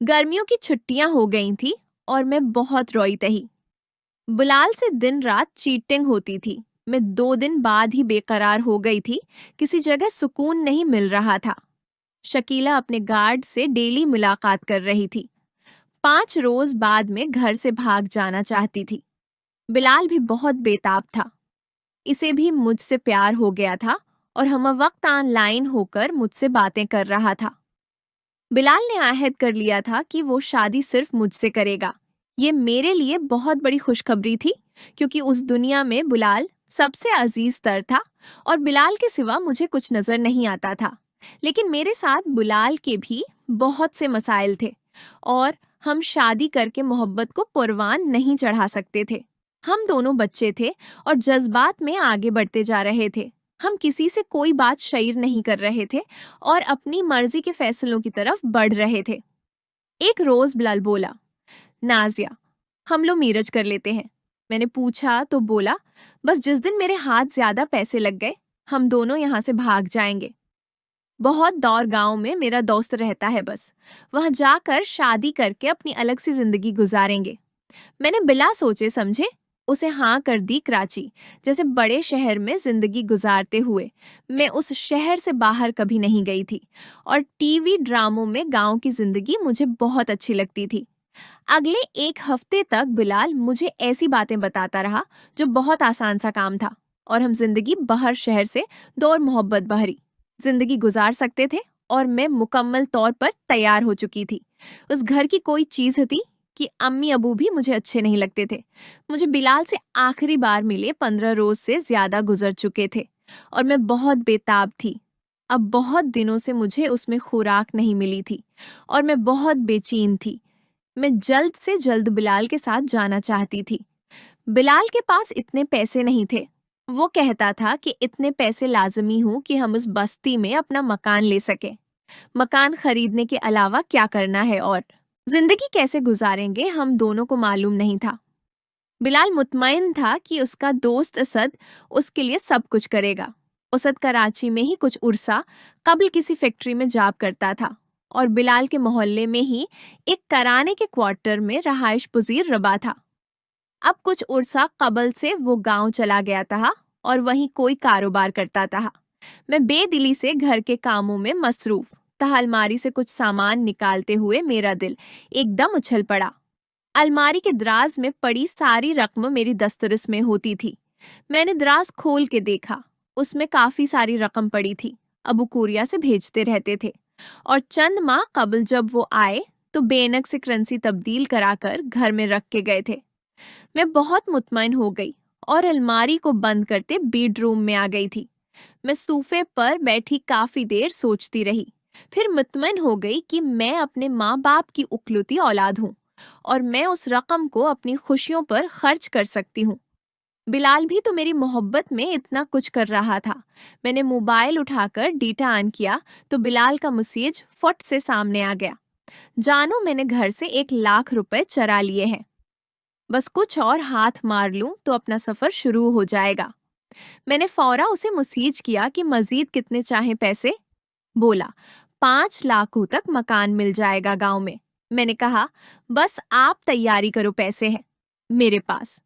गर्मियों की छुट्टियां हो गई थी और मैं बहुत रोई तही। बिलाल से दिन रात चीटिंग होती थी। मैं 2 दिन बाद ही बेकरार हो गई थी। किसी जगह सुकून नहीं मिल रहा था। शकीला अपने गार्ड से डेली मुलाकात कर रही थी। 5 रोज बाद में घर से भाग जाना चाहती थी। बिलाल भी बहुत बेताब था। इसे भी मुझसे प्यार हो गया था और हम वक्त ऑनलाइन होकर मुझसे बातें कर रहा था। बिलाल ने आहद कर लिया था कि वो शादी सिर्फ मुझसे करेगा। ये मेरे लिए बहुत बड़ी खुशखबरी थी, क्योंकि उस दुनिया में बिलाल सबसे अजीज तर था और बिलाल के सिवा मुझे कुछ नजर नहीं आता था। लेकिन मेरे साथ बिलाल के भी बहुत से मसाइल थे और हम शादी करके मोहब्बत को परवान नहीं चढ़ा सकते थे। हम दोनों बच्चे थे और जज्बात में आगे बढ़ते जा रहे थे। हम किसी से कोई बात शेयर नहीं कर रहे थे और अपनी मर्जी के फैसलों की तरफ बढ़ रहे थे। एक रोज बिलाल बोला, नाजिया, हम लोग मीरज कर लेते हैं। मैंने पूछा तो बोला, बस जिस दिन मेरे हाथ ज्यादा पैसे लग गए, हम दोनों यहाँ से भाग जाएंगे। बहुत दौर गांव में मेरा दोस्त रहता है, बस वहां जाकर शादी करके अपनी अलग सी जिंदगी गुजारेंगे। मैंने बिला सोचे समझे उसे हाँ कर दी। कराची जैसे बड़े शहर में जिंदगी गुजारते हुए मैं उस शहर से बाहर कभी नहीं गई थी और टीवी ड्रामों में गांव की जिंदगी मुझे बहुत अच्छी लगती थी। अगले 1 हफ्ते तक बिलाल मुझे ऐसी बातें बताता रहा जो बहुत आसान सा काम था और हम जिंदगी बाहर शहर से दौर मोहब्बत भरी जिंदगी गुजार सकते थे और मैं मुकम्मल तौर पर तैयार हो चुकी थी। उस घर की कोई चीज थी कि अम्मी अबू भी मुझे अच्छे नहीं लगते थे। मुझे बिलाल से आखिरी बार मिले 15 रोज से ज्यादा गुजर चुके थे और मैं बहुत बेताब थी। अब बहुत दिनों से मुझे उसमें खुराक नहीं मिली थी और मैं बहुत बेचैन थी। मैं जल्द से जल्द बिलाल के साथ जाना चाहती थी। बिलाल के पास इतने पैसे नहीं थे। वो कहता था कि इतने पैसे लाजमी हूं कि हम उस बस्ती में अपना मकान ले सके। मकान खरीदने के अलावा क्या करना है और जिंदगी कैसे गुजारेंगे, हम दोनों को मालूम नहीं था। बिलाल मुतमईन था कि उसका दोस्त असद उसके लिए सब कुछ करेगा। असद कराची में ही कुछ उर्सा कबल किसी फैक्ट्री में जॉब करता था और बिलाल के मोहल्ले में ही एक कराने के क्वार्टर में रहाइश पजीर रबा था। अब कुछ उर्सा कबल से वो गांव चला गया था और वहीं कोई कारोबार करता था। मैं बेदिली से घर के कामों में मसरूफ था। अलमारी से कुछ सामान निकालते हुए मेरा दिल एकदम उछल पड़ा। अलमारी के दराज में पड़ी सारी रकम मेरी दस्तरस में होती थी। मैंने दराज खोल के देखा। उसमें काफी सारी रकम पड़ी थी। अबू कुरिया से भेजते रहते थे और चंद माह कबल जब वो आए तो बेनक से करेंसी तब्दील कराकर घर में रख के गए थे। मैं बहुत मुतमईन हो गई और अलमारी को बंद करते बेडरूम में आ गई थी। मैं सोफे पर बैठी काफी देर सोचती रही। फिर मुतमईन हो गई कि मैं अपने माँ बाप की उकलौती औलाद हूँ और मैं उस रकम को अपनी खुशियों पर खर्च कर सकती हूँ। बिलाल भी तो मेरी मोहब्बत में इतना कुछ कर रहा था। मैंने मोबाइल उठाकर डेटा ऑन किया तो बिलाल का मैसेज फट से सामने आ गया। जानो, मैंने घर से 1 लाख रुपए चरा लिए हैं। बस कुछ और हाथ मार लूं तो अपना सफर शुरू हो जाएगा। मैंने फौरा उसे मैसेज किया कि मजीद कितने चाहे पैसे। बोला, 5 लाख तक मकान मिल जाएगा गांव में। मैंने कहा, बस आप तैयारी करो, पैसे हैं मेरे पास।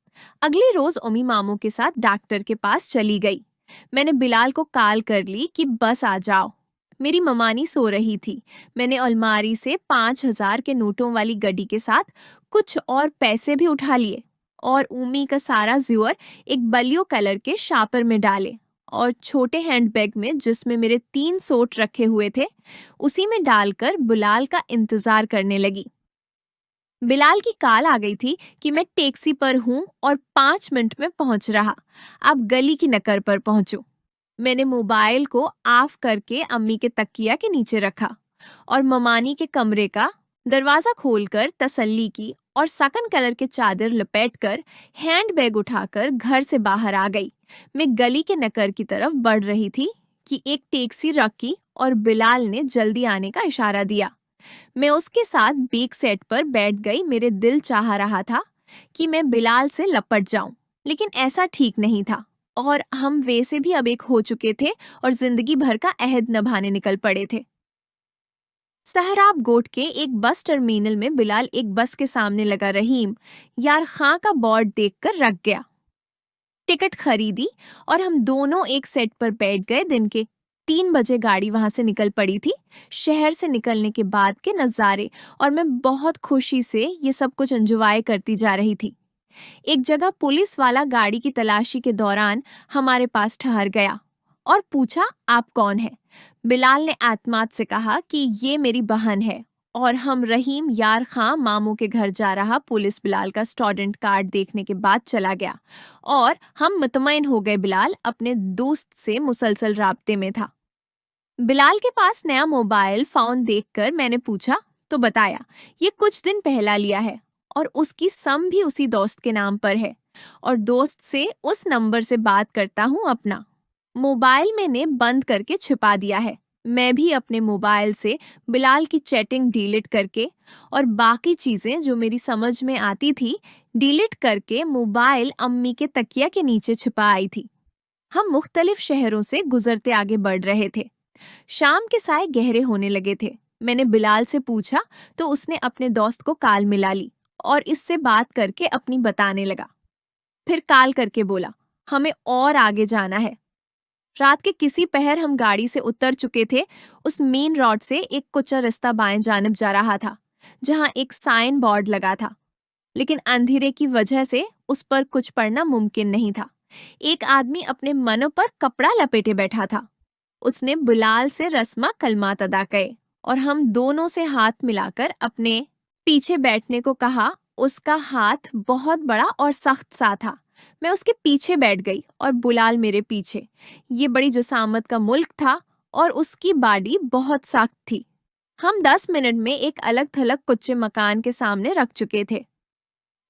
अगली रोज उम्मी मामू के साथ डॉक्टर के पास चली गई। मैंने बिलाल को कॉल कर ली कि बस आ जाओ। मेरी ममानी सो रही थी। मैंने अलमारी से 5,000 के नोटों वाली गड्डी के साथ कुछ और पैसे भी उठा लिए और उम्मी का सारा ज्योर एक बलियो कलर के शापर में डाले और छोटे हैंडबैग में जिसमें मेरे 3 सूट रखे हुए थे उसी में डालकर बिलाल का इंतजार करने लगी। बिलाल की कॉल आ गई थी कि मैं टैक्सी पर हूँ और 5 मिनट में पहुंच रहा। अब गली की नकर पर पहुंचूं। मैंने मोबाइल को ऑफ करके अम्मी के तकिया के नीचे रखा और ममानी के कमरे का दरवाजा खोलकर तसल्ली की और सकन कलर के चादर लपेटकर हैंडबैग उठाकर घर से बाहर आ गई। मैं गली के नकर की तरफ बढ़ रही थी कि एक टैक्सी रखी और बिलाल ने जल्दी आने का इशारा दिया। मैं उसके साथ बैक सेट पर बैठ गई। मेरे दिल चाह रहा था कि मैं बिलाल से लपट जाऊं, लेकिन ऐसा ठीक नहीं था और हम वैसे भी अब एक हो चुके थे और जिंदगी भर का अहद निभाने निकल पड़े थे। सहराब गोट के एक बस टर्मिनल में बिलाल एक बस के सामने लगा रहीम यार खां का बोर्ड देखकर रख गया। टिकट खरीदी और हम दोनों एक सेट पर बैठ गए। दिन के 3 बजे गाड़ी वहां से निकल पड़ी थी। शहर से निकलने के बाद के नज़ारे और मैं बहुत खुशी से ये सब कुछ एंजॉय करती जा रही थी। एक जगह पुलिस वाला गाड़ी की तलाशी के दौरान हमारे पास ठहर गया और पूछा, आप कौन हैं? बिलाल ने एतमाद से कहा कि ये मेरी बहन है और हम रहीम यार खां मामू के घर जा रहा। पुलिस बिलाल का स्टूडेंट कार्ड देखने के बाद चला गया और हम मुतमईन हो गए। बिलाल अपने दोस्त से मुसलसल राब्ते में था। बिलाल के पास नया मोबाइल फोन देखकर मैंने पूछा तो बताया ये कुछ दिन पहला लिया है और उसकी सम भी उसी दोस्त के नाम पर है और दोस्त से उस नंबर से बात करता हूँ। अपना मोबाइल मैंने बंद करके छिपा दिया है। मैं भी अपने मोबाइल से बिलाल की चैटिंग डिलीट करके और बाकी चीजें जो मेरी समझ में आती थी डिलीट करके मोबाइल अम्मी के तकिया के नीचे छिपा आई थी। हम मुख्तलिफ शहरों से गुजरते आगे बढ़ रहे थे। शाम के साए गहरे होने लगे थे। मैंने बिलाल से पूछा तो उसने अपने दोस्त को काल मिला ली और इससे बात करके अपनी बताने लगा। फिर काल करके बोला, हमें और आगे जाना है। रात के किसी पहर हम गाड़ी से उतर चुके थे। उस मेन रोड से एक कुचा रास्ता बाएं जानिब जा रहा था जहां एक साइन बोर्ड लगा था, लेकिन अंधेरे की वजह से उस पर कुछ पढ़ना मुमकिन नहीं था। एक आदमी अपने मन पर कपड़ा लपेटे बैठा था। उसने बिलाल से रस्मा कलमात अदा कए और हम दोनों से हाथ मिलाकर अपने पीछे बैठने को कहा। उसका हाथ बहुत बड़ा और सख्त सा था। मैं उसके पीछे बैठ गई और बिलाल मेरे पीछे। ये बड़ी जसामत का मुल्क था और उसकी बॉडी बहुत सख्त थी। हम 10 मिनट में एक अलग थलग कुच्चे मकान के सामने रख चुके थे।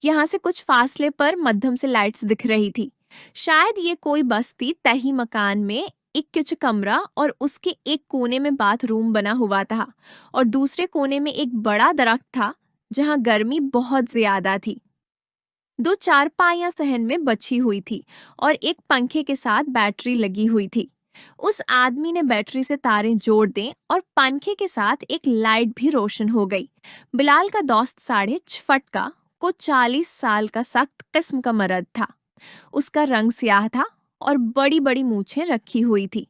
यहाँ से कुछ फासले पर मध्यम से लाइट्स दिख रही थी। शायद ये कोई बस्ती तही मकान में एक किच कमरा और उसके एक कोने में बाथरूम बना हुआ था और दूसरे कोने में एक बड़ा दरख्त था जहां गर्मी बहुत ज्यादा थी। 2 चारपाइयां सहन में बची हुई थी और एक पंखे के साथ बैटरी लगी हुई थी। उस आदमी ने बैटरी से तारें जोड़ दें और पंखे के साथ एक लाइट भी रोशन हो गई। बिलाल का दोस्त 6.5 फुट का को 40 साल का सख्त किस्म का मर्द था। उसका रंग स्याह था और बड़ी बड़ी मूछें रखी हुई थी।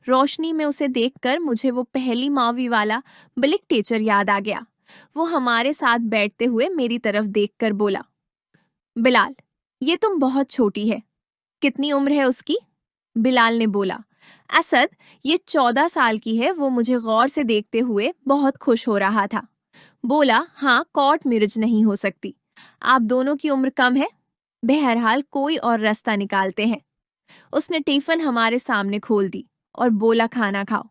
रोशनी में उसे देखकर मुझे वो पहली मावी वाला ब्लिक टीचर याद आ गया। वो हमारे साथ बैठते हुए मेरी तरफ देखकर बोला, बिलाल, ये तुम बहुत छोटी है। कितनी उम्र है उसकी? बिलाल ने बोला, असद, ये 14 साल की है। वो मुझे गौर से देखते हुए बहुत खुश हो रहा था। बोला, हाँ, कोर्ट मैरिज नहीं हो सकती। आप दोनों की उम्र कम है। बहरहाल कोई और रास्ता निकालते हैं। उसने टिफिन हमारे सामने खोल दी और बोला, खाना खाओ।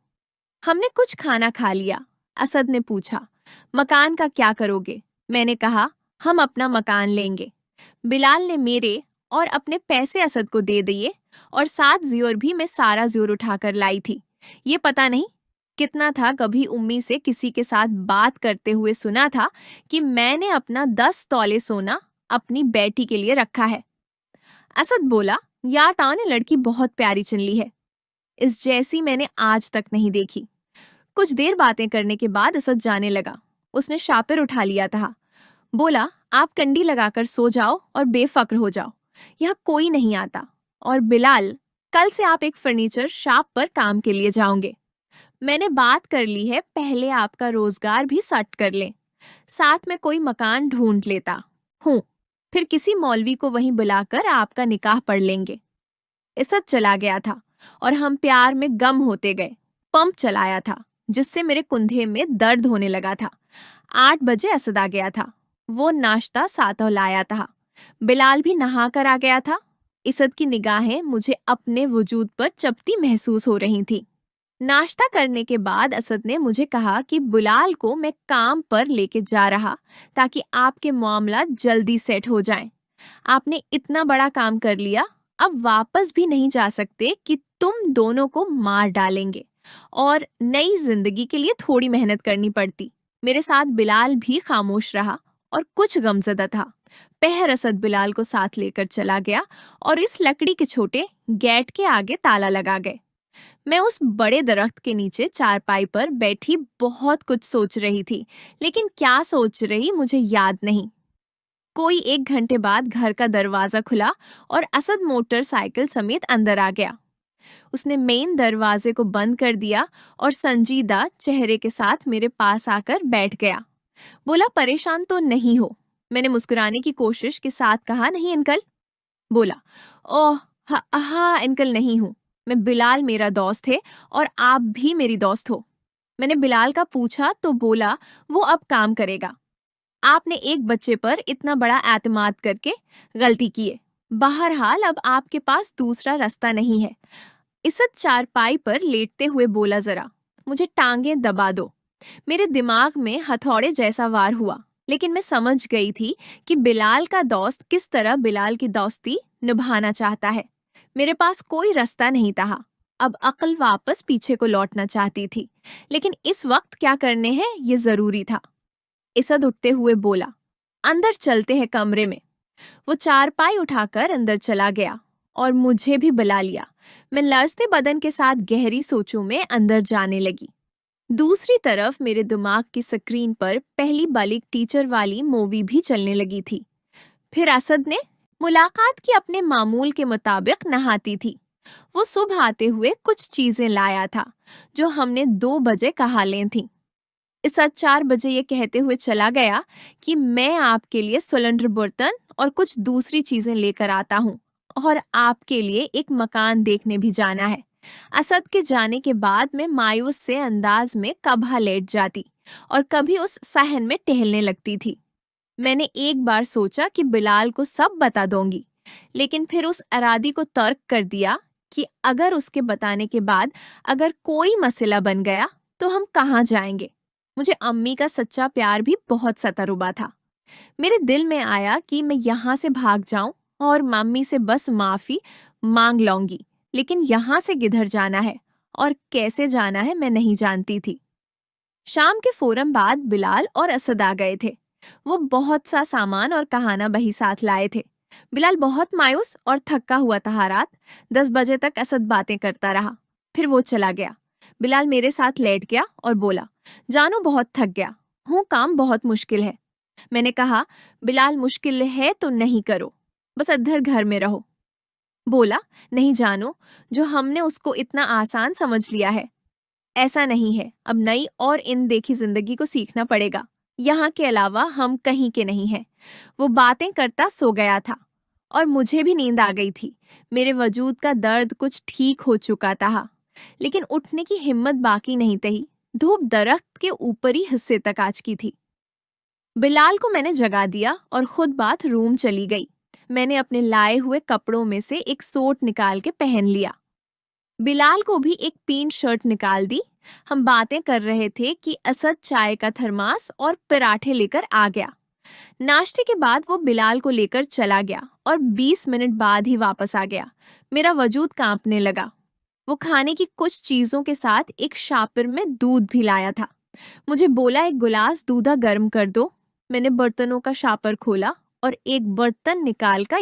हमने कुछ खाना खा लिया। असद ने पूछा, मकान का क्या करोगे? मैंने कहा, हम अपना मकान लेंगे। बिलाल ने मेरे और अपने पैसे असद को दे दिए और 7 ज़ियोर भी मैं सारा ज़ियोर उठाकर लाई थी। ये पता नहीं कितना था। कभी उम्मी से किसी के साथ बात करते हुए सुना था कि मैंने अपना 10 तोले सोना अपनी बेटी के लिए रखा है। असद बोला, यार ताऊ ने लड़की बहुत प्यारी चुन ली है। इस जैसी मैंने आज तक नहीं देखी। कुछ देर बातें करने के बाद असद जाने लगा। उसने शापिर उठा लिया था। बोला, आप कंडी लगाकर सो जाओ और बेफक्र हो जाओ। यहाँ कोई नहीं आता। और बिलाल, कल से आप एक फर्नीचर शॉप पर काम के लिए जाओगे। मैंने बात कर ली है, पहले आपका रोजगार भी सेट कर लें। साथ में कोई मकान ढूंढ लेता हूँ। फिर किसी मौलवी को वहीं बुलाकर आपका निकाह पढ़ लेंगे। इसद चला गया था और हम प्यार में गम होते गए। पंप चलाया था जिससे मेरे कुंधे में दर्द होने लगा था। 8 बजे असद आ गया था। वो नाश्ता साथ लाया था। बिलाल भी नहा कर आ गया था। इसद की निगाहें मुझे अपने वजूद पर चपती महसूस हो रही थी। नाश्ता करने के बाद असद ने मुझे कहा कि बिलाल को मैं काम पर लेके जा रहा ताकि आपके मामला जल्दी सेट हो जाएं। आपने इतना बड़ा काम कर लिया, अब वापस भी नहीं जा सकते कि तुम दोनों को मार डालेंगे और नई जिंदगी के लिए थोड़ी मेहनत करनी पड़ती। मेरे साथ बिलाल भी खामोश रहा और कुछ गमज़दा था। पहर असद बिलाल को साथ लेकर चला गया और इस लकड़ी के छोटे गेट के आगे ताला लगा गए। मैं उस बड़े दरख्त के नीचे चारपाई पर बैठी बहुत कुछ सोच रही थी, लेकिन क्या सोच रही मुझे याद नहीं। कोई 1 घंटे बाद घर का दरवाजा खुला और असद मोटरसाइकिल समेत अंदर आ गया। उसने मेन दरवाजे को बंद कर दिया और संजीदा चेहरे के साथ मेरे पास आकर बैठ गया। बोला, परेशान तो नहीं हो? मैंने मुस्कुराने की कोशिश के साथ कहा, नहीं अंकल। बोला, ओह हाँ अंकल, नहीं हूँ। मैं बिलाल मेरा दोस्त है और आप भी मेरी दोस्त हो। मैंने बिलाल का पूछा तो बोला वो अब काम करेगा। आपने एक बच्चे पर इतना बड़ा एतमाद करके गलती की है। बहरहाल अब आपके पास दूसरा रास्ता नहीं है। इज्जत चारपाई पर लेटते हुए बोला, जरा मुझे टांगें दबा दो। मेरे दिमाग में हथौड़े जैसा वार हुआ, लेकिन मैं समझ गई थी कि बिलाल का दोस्त किस तरह बिलाल की दोस्ती निभाना चाहता है। मेरे पास कोई रास्ता नहीं था। अब अक्ल वापस पीछे को लौटना चाहती थी, लेकिन इस वक्त क्या करने हैं ये जरूरी था। इसद उठते हुए बोला, अंदर चलते हैं कमरे में। वो चारपाई उठाकर अंदर चला गया और मुझे भी बुला लिया। मैं लरजते बदन के साथ गहरी सोचों में अंदर जाने लगी। दूसरी तरफ मेरे दिमाग की स्क्रीन पर पहली बालिग टीचर वाली मूवी भी चलने लगी थी। फिर असद ने मुलाकात की अपने मामूल के मुताबिक नहाती थी। वो सुबह आते हुए कुछ चीजें लाया था जो हमने 2 बजे कहा लें थी। इस 4 बजे ये कहते हुए चला गया कि मैं आपके लिए सिलेंडर बर्तन और कुछ दूसरी चीजें लेकर आता हूँ और आपके लिए एक मकान देखने भी जाना है। असद के जाने के बाद मैं मायूस से अंदाज में कभा लेट जाती और कभी उस सहन में टहलने लगती थी। मैंने एक बार सोचा कि बिलाल को सब बता दूंगी, लेकिन फिर उस इरादी को तर्क कर दिया कि अगर उसके बताने के बाद अगर कोई मसला बन गया तो हम कहाँ जाएंगे। मुझे अम्मी का सच्चा प्यार भी बहुत सतारुबा था। मेरे दिल में आया कि मैं यहाँ से भाग जाऊं और मम्मी से बस माफी मांग लूंगी, लेकिन यहाँ से किधर जाना है और कैसे जाना है मैं नहीं जानती थी। शाम के फौरन बाद बिलाल और असद आ गए थे। वो बहुत सा सामान और कहाना बही साथ लाए थे। बिलाल बहुत मायूस और थका हुआ था। रात 10 बजे तक असद बातें करता रहा, फिर वो चला गया। बिलाल मेरे साथ लेट गया और बोला, जानो बहुत थक गया हूँ, काम बहुत मुश्किल है। मैंने कहा, बिलाल मुश्किल है तो नहीं करो, बस अद्धर घर में रहो। बोला, नहीं जानो, जो हमने उसको इतना आसान समझ लिया है ऐसा नहीं है। अब नई और इन देखी जिंदगी को सीखना पड़ेगा। यहाँ के अलावा हम कहीं के नहीं हैं। वो बातें करता सो गया था और मुझे भी नींद आ गई थी। मेरे वजूद का दर्द कुछ ठीक हो चुका था, लेकिन उठने की हिम्मत बाकी नहीं थी। धूप दरख्त के ऊपरी हिस्से तक आ चुकी थी। बिलाल को मैंने जगा दिया और खुद बाथरूम चली गई। मैंने अपने लाए हुए कपड़ों में से एक सूट निकाल के पहन लिया। बिलाल को भी एक पींट शर्ट निकाल दी। हम बातें कर रहे थे कि असद चाय का थर्मास और पराठे लेकर आ गया। नाश्ते के बाद वो बिलाल को लेकर चला गया और 20 मिनट बाद ही वापस आ गया। मेरा वजूद कांपने लगा। वो खाने की कुछ चीजों के साथ एक शापर में दूध भी लाया था। मुझे बोला, एक गिलास दूधा गर्म कर दो। मैंने बर्तनों का शापर खोला और एक बर्तन निकाल का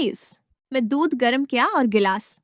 मैं दूध गर्म किया और गिलास